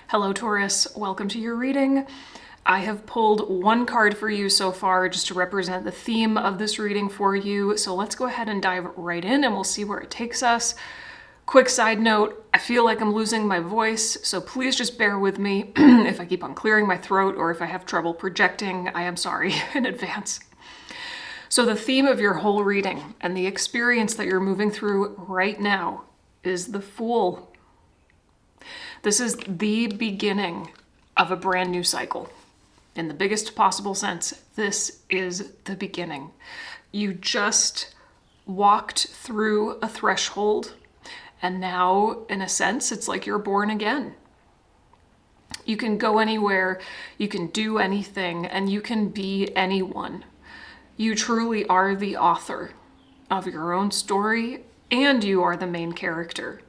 Hello Taurus, welcome to your reading. I have pulled one card for you so far just to represent the theme of this reading for you. So let's go ahead and dive right in and we'll see where it takes us. Quick side note, I feel like I'm losing my voice, so please just bear with me if I keep on clearing my throat or if I have trouble projecting. I am sorry in advance. So the theme of your whole reading and the experience that you're moving through right now is the Fool. This is the beginning of a brand new cycle. In the biggest possible sense, this is the beginning. You just walked through a threshold, and now, in a sense, it's like you're born again. You can go anywhere, you can do anything, and you can be anyone. You truly are the author of your own story, and you are the main character.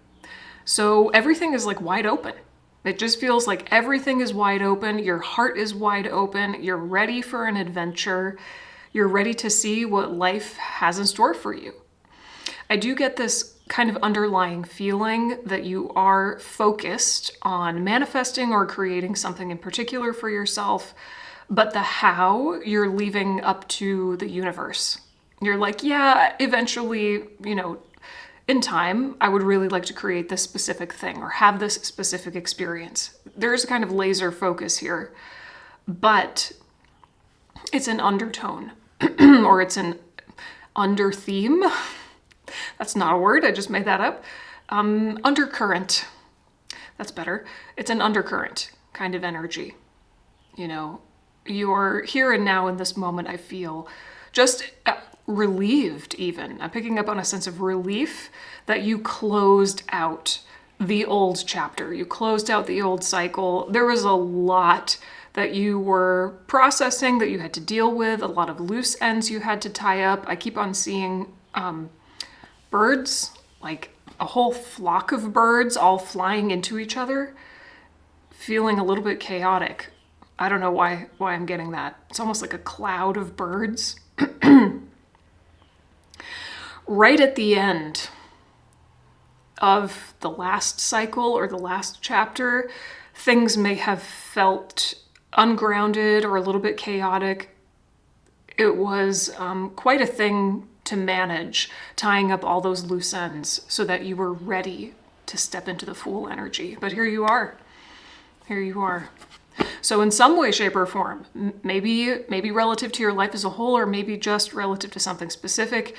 So everything is like wide open. It just feels like everything is wide open. Your heart is wide open. You're ready for an adventure. You're ready to see what life has in store for you. I do get this kind of underlying feeling that you are focused on manifesting or creating something in particular for yourself, but the how you're leaving up to the universe. You're like, yeah, eventually, in time, I would really like to create this specific thing or have this specific experience. There's a kind of laser focus here, but it's an undertone or it's an under theme. That's not a word, I just made that up. Undercurrent, that's better. It's an undercurrent kind of energy. You're here and now in this moment, I feel just relieved even. I'm picking up on a sense of relief that you closed out the old chapter. You closed out the old cycle. There was a lot that you were processing, that you had to deal with, a lot of loose ends you had to tie up. I keep on seeing birds, like a whole flock of birds all flying into each other, feeling a little bit chaotic. I don't know why I'm getting that. It's almost like a cloud of birds. Right at the end of the last cycle or the last chapter, things may have felt ungrounded or a little bit chaotic. It was quite a thing to manage, tying up all those loose ends so that you were ready to step into the Fool energy. But here you are. Here you are. So in some way, shape, or form, maybe relative to your life as a whole, or maybe just relative to something specific,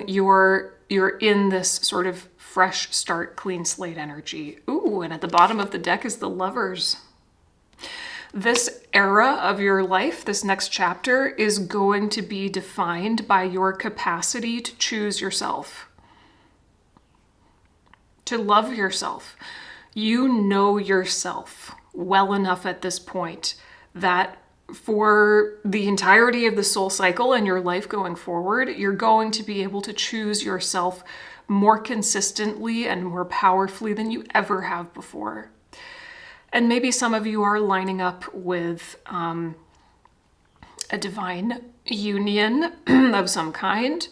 you're in this sort of fresh start, clean slate energy. Ooh, and at the bottom of the deck is the Lovers. This era of your life, this next chapter, is going to be defined by your capacity to choose yourself, to love yourself. You know yourself well enough at this point that for the entirety of the soul cycle and your life going forward, you're going to be able to choose yourself more consistently and more powerfully than you ever have before. And maybe some of you are lining up with a divine union of some kind,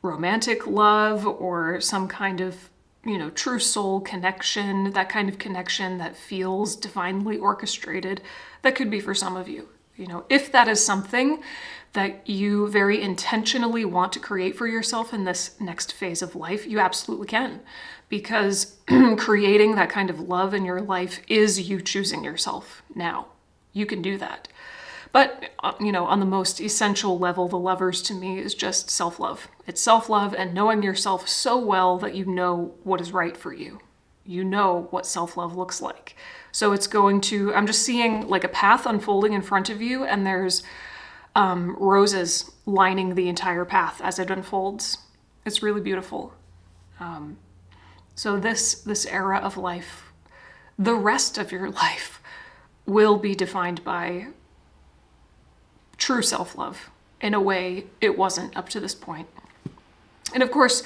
romantic love or some kind of true soul connection, that kind of connection that feels divinely orchestrated. That could be for some of you. If that is something that you very intentionally want to create for yourself in this next phase of life, you absolutely can. Because creating that kind of love in your life is you choosing yourself now. You can do that. But, on the most essential level, the Lovers to me is just self-love. It's self-love and knowing yourself so well that you know what is right for you. You know what self-love looks like. So it's I'm just seeing like a path unfolding in front of you, and there's roses lining the entire path as it unfolds. It's really beautiful. So this era of life, the rest of your life, will be defined by true self-love in a way it wasn't up to this point. And of course,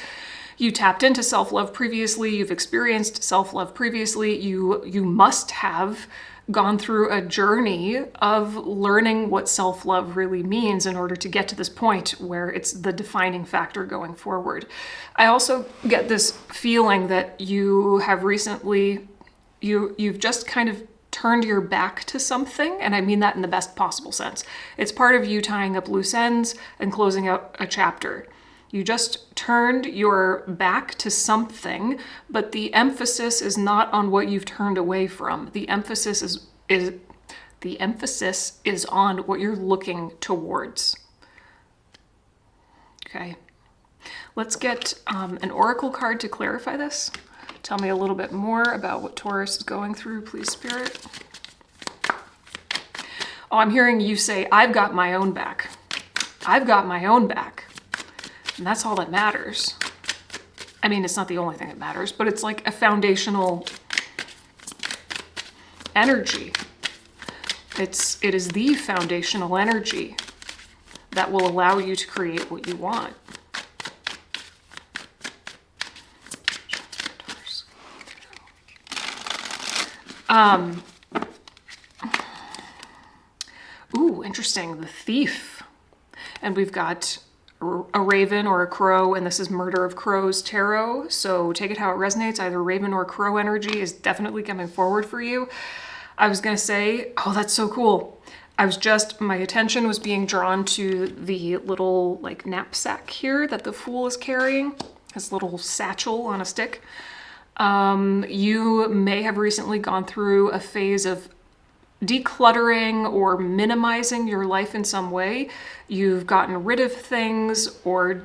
you tapped into self-love previously, you've experienced self-love previously, you must have gone through a journey of learning what self-love really means in order to get to this point where it's the defining factor going forward. I also get this feeling that you have recently You've just kind of turned your back to something, and I mean that in the best possible sense. It's part of you tying up loose ends and closing out a chapter. You just turned your back to something, but the emphasis is not on what you've turned away from. The emphasis is on what you're looking towards. Okay. Let's get an oracle card to clarify this. Tell me a little bit more about what Taurus is going through, please, Spirit. Oh, I'm hearing you say, I've got my own back. I've got my own back. And that's all that matters. I mean, it's not the only thing that matters, but it's like a foundational energy. It is the foundational energy that will allow you to create what you want. Ooh, interesting. The Thief. And we've got a raven or a crow, and this is Murder of Crows Tarot. So take it how it resonates. Either raven or crow energy is definitely coming forward for you. I was going to say, oh, that's so cool. My attention was being drawn to the little like knapsack here that the Fool is carrying. His little satchel on a stick. You may have recently gone through a phase of decluttering or minimizing your life in some way. You've gotten rid of things, or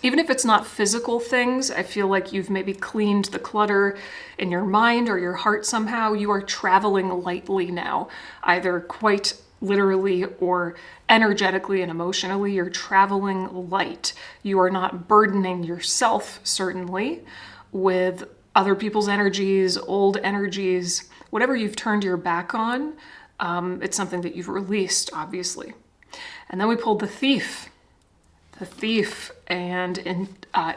even if it's not physical things, I feel like you've maybe cleaned the clutter in your mind or your heart somehow. You are traveling lightly now, either quite literally or energetically and emotionally. You're traveling light. You are not burdening yourself, certainly, with other people's energies, old energies, whatever you've turned your back on. It's something that you've released, obviously. And then we pulled the Thief. The Thief and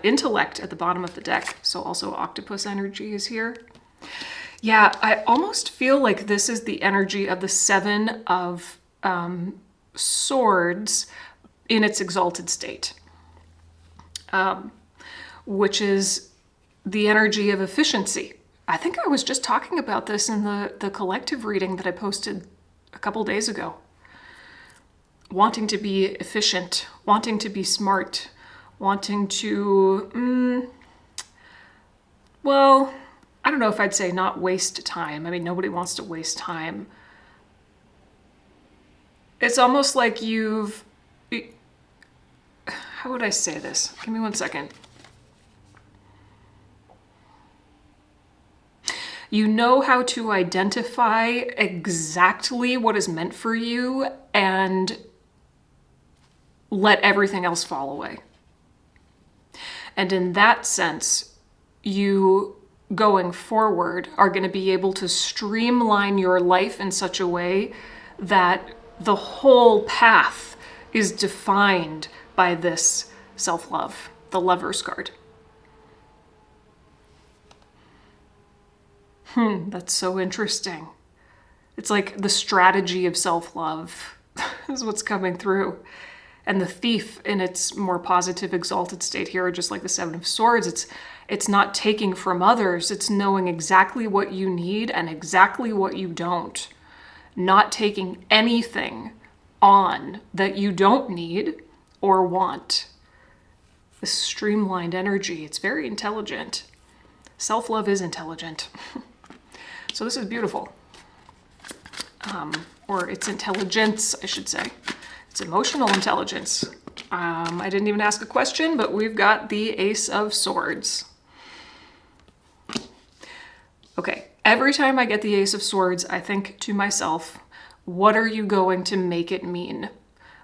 intellect at the bottom of the deck. So also octopus energy is here. Yeah, I almost feel like this is the energy of the Seven of Swords in its exalted state, which is the energy of efficiency. I think I was just talking about this in the collective reading that I posted a couple days ago. Wanting to be efficient, wanting to be smart, wanting to, well, I don't know if I'd say not waste time. I mean, nobody wants to waste time. It's almost like how would I say this? Give me 1 second. You know how to identify exactly what is meant for you and let everything else fall away. And in that sense, you going forward are going to be able to streamline your life in such a way that the whole path is defined by this self-love, the Lover's card. That's so interesting. It's like the strategy of self-love is what's coming through. And the Thief in its more positive, exalted state here, just like the Seven of Swords, it's not taking from others. It's knowing exactly what you need and exactly what you don't. Not taking anything on that you don't need or want. This streamlined energy, it's very intelligent. Self-love is intelligent. So this is beautiful. Or it's intelligence, I should say. It's emotional intelligence. I didn't even ask a question, but we've got the Ace of Swords. Okay, every time I get the Ace of Swords, I think to myself, what are you going to make it mean?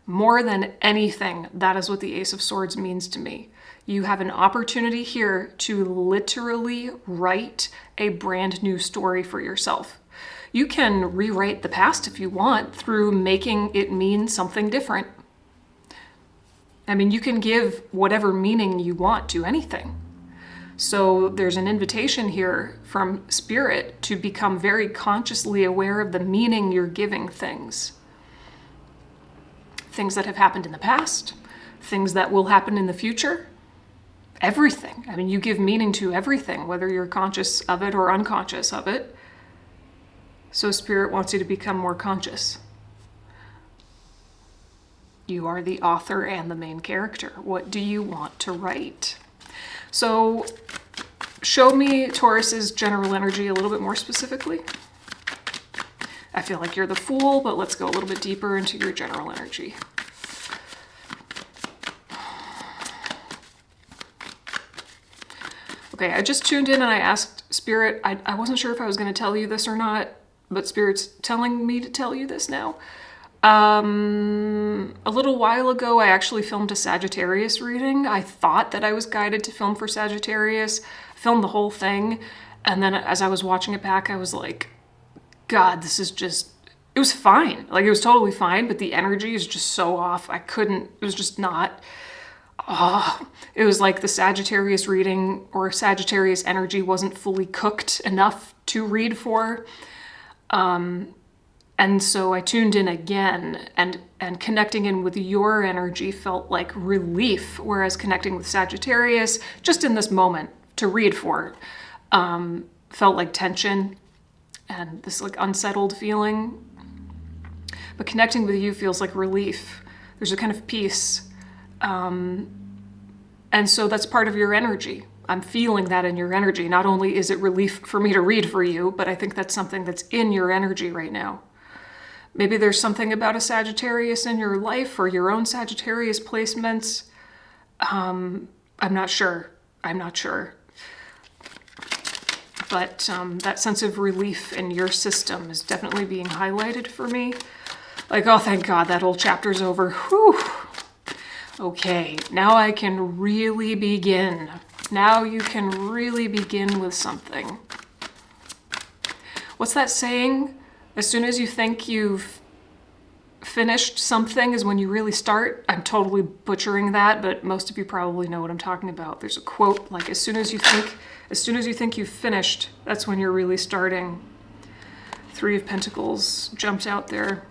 More than anything, that is what the Ace of Swords means to me. You have an opportunity here to literally write a brand new story for yourself. You can rewrite the past if you want through making it mean something different. I mean, you can give whatever meaning you want to anything. So there's an invitation here from Spirit to become very consciously aware of the meaning you're giving things. Things that have happened in the past, things that will happen in the future. everything. I mean, you give meaning to everything, whether you're conscious of it or unconscious of it. So Spirit wants you to become more conscious. You are the author and the main character. What do you want to write? So show me Taurus's general energy a little bit more specifically. I feel like you're the Fool, but let's go a little bit deeper into your general energy. Okay, I just tuned in and I asked Spirit, I wasn't sure if I was going to tell you this or not, but Spirit's telling me to tell you this now. A little while ago, I actually filmed a Sagittarius reading. I thought that I was guided to film for Sagittarius, filmed the whole thing, and then as I was watching it back, I was like, God, this is just, it was fine. Like, it was totally fine, but the energy is just so off. I couldn't, it was just not, it was like the Sagittarius reading or Sagittarius energy wasn't fully cooked enough to read for. And so I tuned in again, and connecting in with your energy felt like relief, whereas connecting with Sagittarius, just in this moment to read for, felt like tension and this like unsettled feeling. But connecting with you feels like relief. There's a kind of peace. And so that's part of your energy. I'm feeling that in your energy. Not only is it relief for me to read for you, but I think that's something that's in your energy right now. Maybe there's something about a Sagittarius in your life or your own Sagittarius placements. I'm not sure. But that sense of relief in your system is definitely being highlighted for me. Like, oh, thank God, that whole chapter's over. Whew. Okay, now I can really begin. Now you can really begin with something. What's that saying? As soon as you think you've finished something is when you really start. I'm totally butchering that, but most of you probably know what I'm talking about. There's a quote like, as soon as you think you've finished, that's when you're really starting. 3 of Pentacles jumped out there.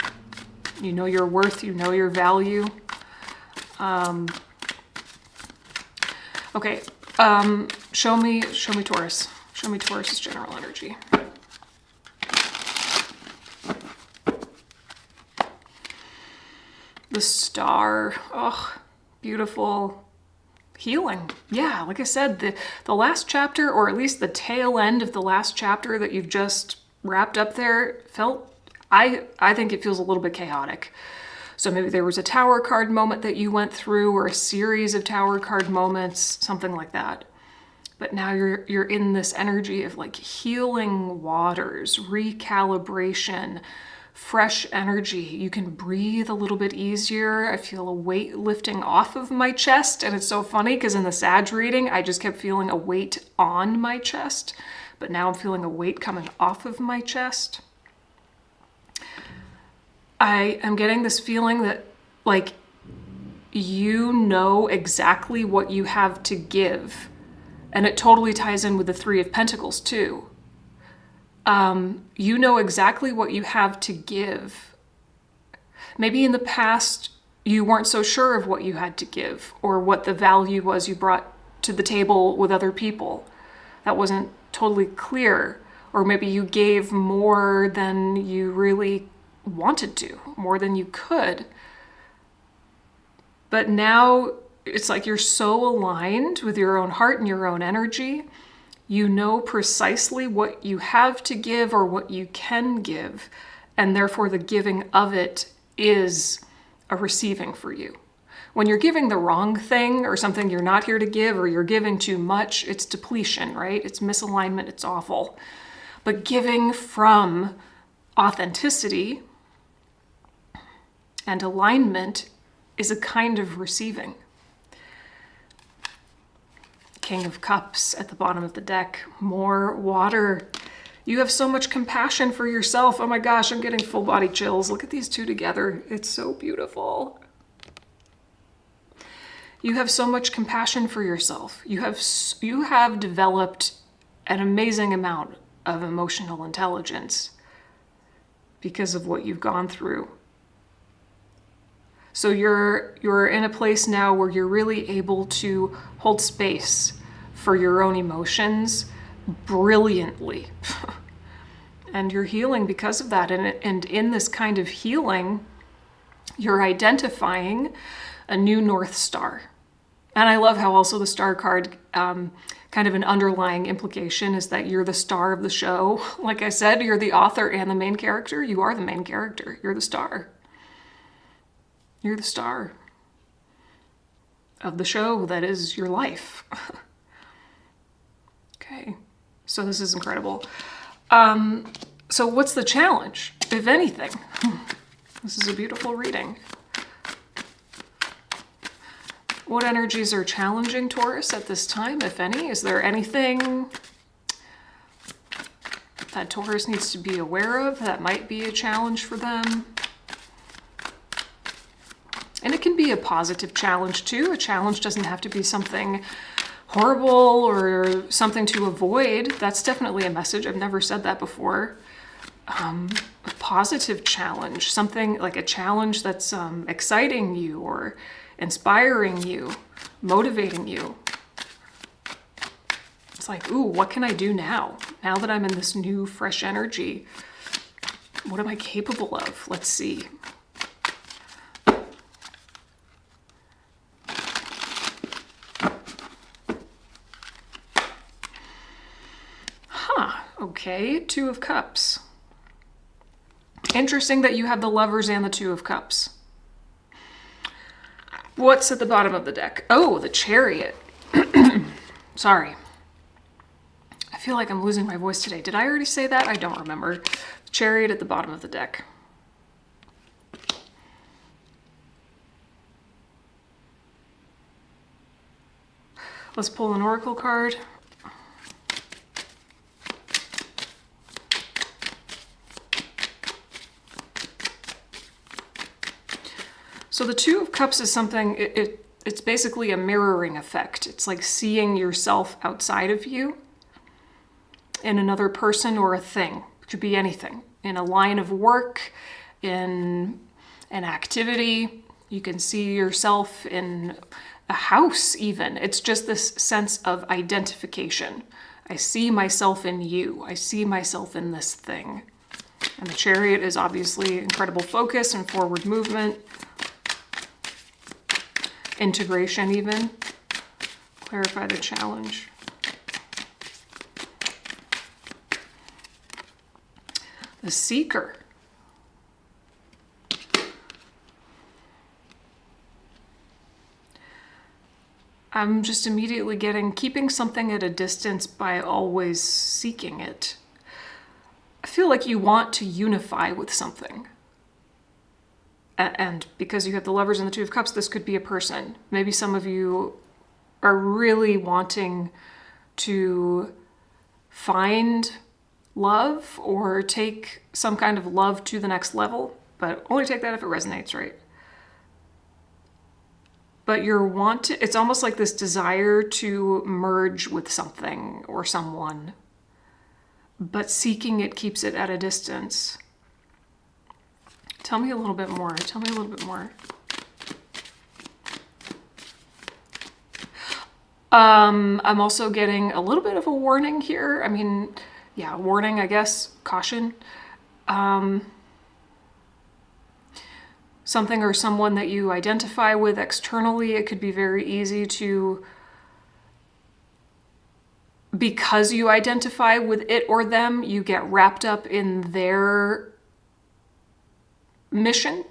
You know your worth, you know your value. Okay, show me Taurus. Show me Taurus's general energy. The Star, oh, beautiful. Healing. Yeah, like I said, the last chapter, or at least the tail end of the last chapter that you've just wrapped up there, felt, I think it feels a little bit chaotic. So maybe there was a Tower card moment that you went through, or a series of Tower card moments, something like that. But now you're in this energy of like healing waters, recalibration, fresh energy. You can breathe a little bit easier. I feel a weight lifting off of my chest. And it's so funny because in the Sag reading, I just kept feeling a weight on my chest. But now I'm feeling a weight coming off of my chest. I am getting this feeling that like you know exactly what you have to give. And it totally ties in with the 3 of Pentacles too. You know exactly what you have to give. Maybe in the past, you weren't so sure of what you had to give or what the value was you brought to the table with other people. That wasn't totally clear. Or maybe you gave more than you really wanted to, more than you could. But now it's like you're so aligned with your own heart and your own energy. You know precisely what you have to give or what you can give, and therefore the giving of it is a receiving for you. When you're giving the wrong thing or something you're not here to give, or you're giving too much, it's depletion, right? It's misalignment, it's awful. But giving from authenticity and alignment is a kind of receiving. King of Cups at the bottom of the deck. More water. You have so much compassion for yourself. Oh my gosh, I'm getting full body chills. Look at these two together. It's so beautiful. You have so much compassion for yourself. You have developed an amazing amount of emotional intelligence because of what you've gone through. So you're in a place now where you're really able to hold space for your own emotions brilliantly. And you're healing because of that. And in this kind of healing, you're identifying a new North Star. And I love how also the star card, kind of an underlying implication is that you're the star of the show. Like I said, you're the author and the main character. You are the main character. You're the star. You're the star of the show that is your life. Okay, so this is incredible. So what's the challenge, if anything? This is a beautiful reading. What energies are challenging Taurus at this time, if any? Is there anything that Taurus needs to be aware of that might be a challenge for them? And it can be a positive challenge too. A challenge doesn't have to be something horrible or something to avoid. That's definitely a message. I've never said that before. A positive challenge, something like a challenge that's exciting you or inspiring you, motivating you. It's like, ooh, what can I do now? Now that I'm in this new, fresh energy, what am I capable of? Let's see. Okay, Two of Cups. Interesting that you have the Lovers and the Two of Cups. What's at the bottom of the deck? Oh, the Chariot. Sorry. I feel like I'm losing my voice today. Did I already say that? I don't remember. The Chariot at the bottom of the deck. Let's pull an Oracle card. So the Two of Cups is something, it's basically a mirroring effect. It's like seeing yourself outside of you in another person or a thing. It could be anything. In a line of work, in an activity. You can see yourself in a house even. It's just this sense of identification. I see myself in you. I see myself in this thing. And the Chariot is obviously incredible focus and forward movement. Integration even. Clarify the challenge. The Seeker. I'm just immediately getting keeping something at a distance by always seeking it. I feel like you want to unify with something. And because you have the Lovers and the Two of Cups, this could be a person. Maybe some of you are really wanting to find love or take some kind of love to the next level, but only take that if it resonates, right? But it's almost like this desire to merge with something or someone, but seeking it keeps it at a distance. Tell me a little bit more. Tell me a little bit more. I'm also getting a little bit of a warning here. I mean, yeah, warning, I guess, caution. Something or someone that you identify with externally, it could be very easy to, because you identify with it or them, you get wrapped up in their mission,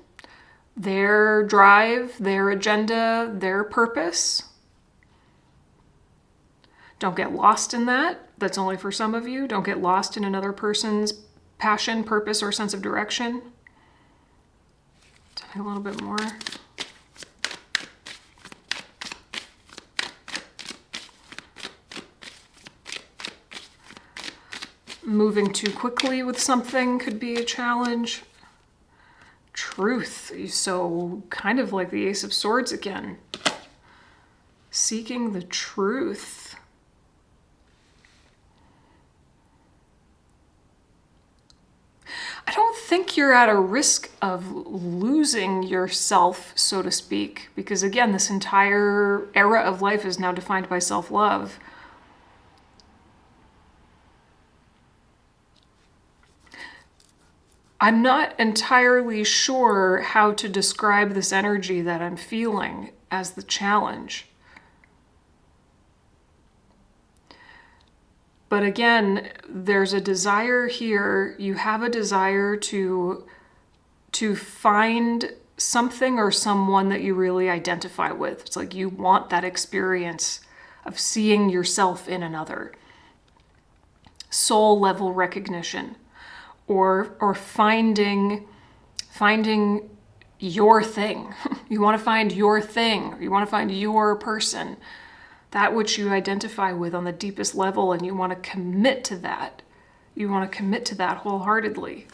their drive, their agenda, their purpose. Don't get lost in that. That's only for some of you. Don't get lost in another person's passion, purpose, or sense of direction. Tell me a little bit more. Moving too quickly with something could be a challenge. Truth. So kind of like the Ace of Swords again. Seeking the truth. I don't think think you're at a risk of losing yourself, so to speak, because again, this entire era of life is now defined by self-love. I'm not entirely sure how to describe this energy that I'm feeling as the challenge. But again, there's a desire here. You have a desire to find something or someone that you really identify with. It's like you want that experience of seeing yourself in another. Soul level recognition. Or finding your thing. You want to find your thing. You want to find your person. That which you identify with on the deepest level, and you want to commit to that. You want to commit to that wholeheartedly.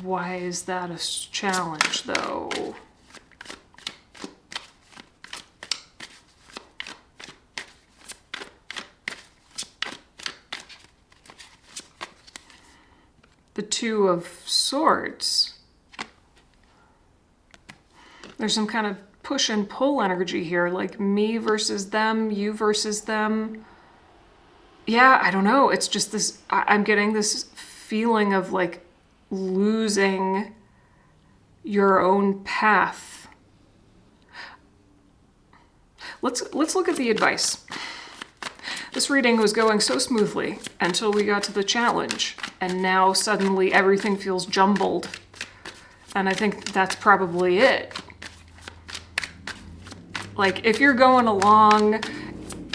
Why is that a challenge, though? The Two of Swords. There's some kind of push and pull energy here, like me versus them, you versus them. Yeah, I don't know. It's just this, I'm getting this feeling of like losing your own path. Let's look at the advice. This reading was going so smoothly until we got to the challenge, and now suddenly everything feels jumbled. And I think that's probably it. Like, if you're going along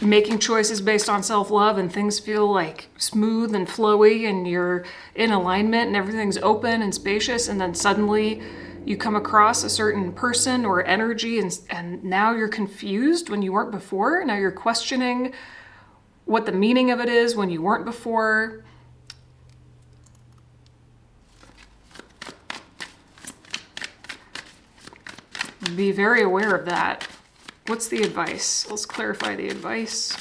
making choices based on self-love and things feel like smooth and flowy and you're in alignment and everything's open and spacious, and then suddenly you come across a certain person or energy and now you're confused when you weren't before. Now you're questioning what the meaning of it is when you weren't before. Be very aware of that. What's the advice? Let's clarify the advice.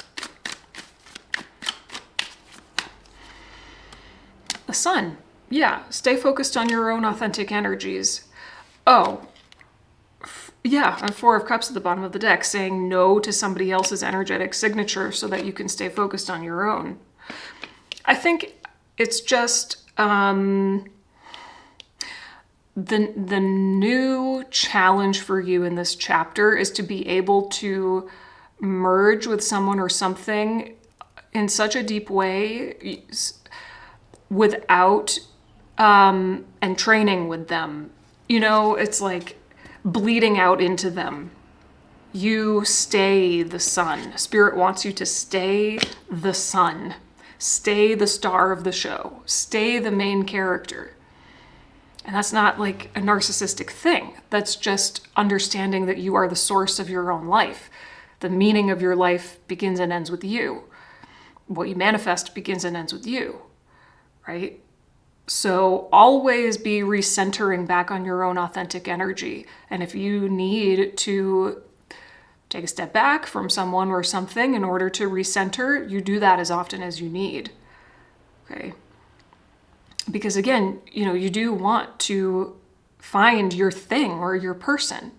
The Sun. Yeah, stay focused on your own authentic energies. Oh, yeah, and Four of Cups at the bottom of the deck, saying no to somebody else's energetic signature so that you can stay focused on your own. I think it's just the new challenge for you in this chapter is to be able to merge with someone or something in such a deep way without and training with them. You know, it's like bleeding out into them. You stay the sun. Spirit wants you to stay the sun. Stay the star of the show. Stay the main character. And that's not like a narcissistic thing. That's just understanding that you are the source of your own life. The meaning of your life begins and ends with you. What you manifest begins and ends with you, right? So always be recentering back on your own authentic energy. And if you need to take a step back from someone or something in order to recenter, you do that as often as you need, okay? Because again, you know, you do want to find your thing or your person.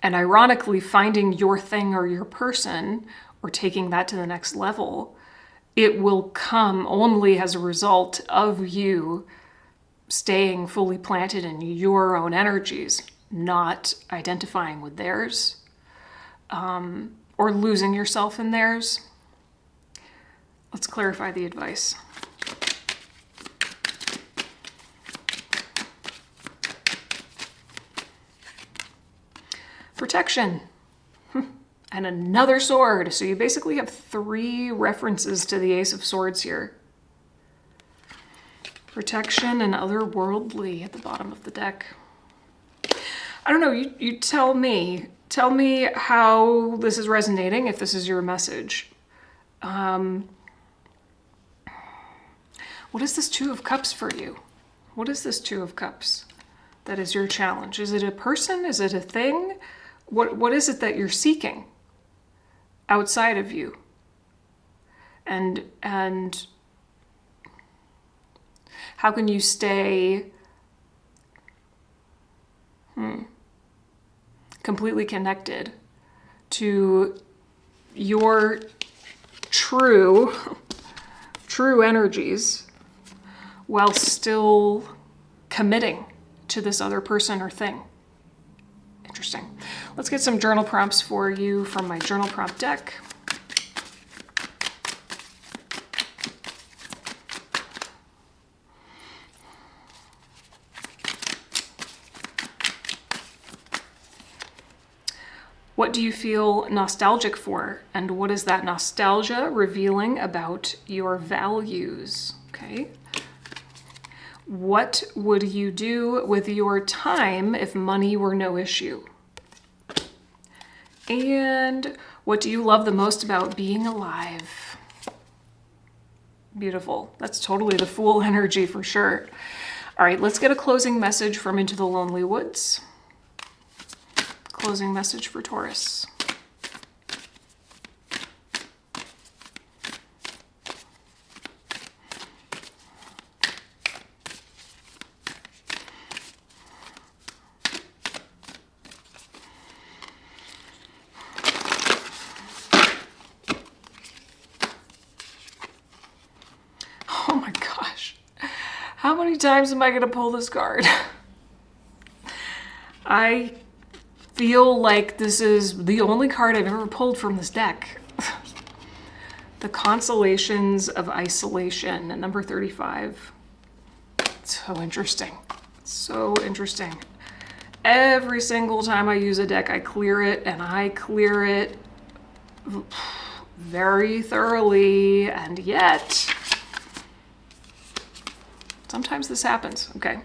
And ironically, finding your thing or your person, or taking that to the next level, it will come only as a result of you staying fully planted in your own energies, not identifying with theirs, or losing yourself in theirs. Let's clarify the advice. Protection. And another sword. So you basically have 3 references to the Ace of Swords here. Protection and otherworldly at the bottom of the deck. I don't know, you tell me. Tell me how this is resonating, if this is your message. What is this Two of Cups for you? What is this Two of Cups that is your challenge? Is it a person? Is it a thing? What is it that you're seeking outside of you? And how can you stay Completely connected to your true energies while still committing to this other person or thing. Interesting. Let's get some journal prompts for you from my journal prompt deck. What do you feel nostalgic for? And what is that nostalgia revealing about your values? Okay. What would you do with your time if money were no issue? And what do you love the most about being alive? Beautiful. That's totally the Fool energy for sure. All right, let's get a closing message from Into the Lonely Woods. Closing message for Taurus. Oh my gosh. How many times am I going to pull this card? I feel like this is the only card I've ever pulled from this deck. The Consolations of Isolation at number 35. So interesting. So interesting. Every single time I use a deck, I clear it, and I clear it very thoroughly, and yet sometimes this happens. Okay.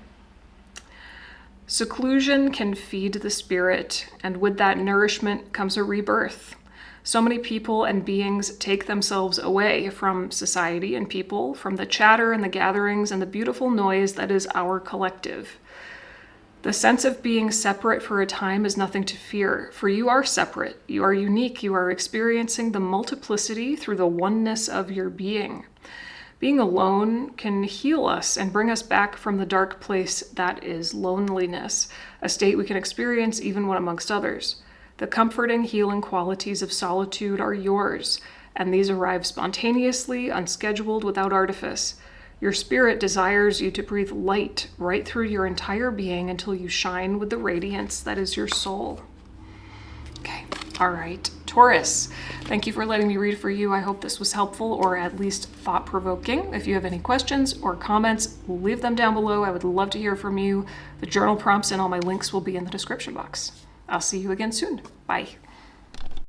Seclusion can feed the spirit, and with that nourishment comes a rebirth. So many people and beings take themselves away from society and people, from the chatter and the gatherings and the beautiful noise that is our collective. The sense of being separate for a time is nothing to fear, for you are separate, you are unique, you are experiencing the multiplicity through the oneness of your being. Being alone can heal us and bring us back from the dark place that is loneliness, a state we can experience even when amongst others. The comforting, healing qualities of solitude are yours, and these arrive spontaneously, unscheduled, without artifice. Your spirit desires you to breathe light right through your entire being until you shine with the radiance that is your soul. Okay, all right. Taurus, thank you for letting me read for you. I hope this was helpful or at least thought-provoking. If you have any questions or comments, leave them down below. I would love to hear from you. The journal prompts and all my links will be in the description box. I'll see you again soon. Bye.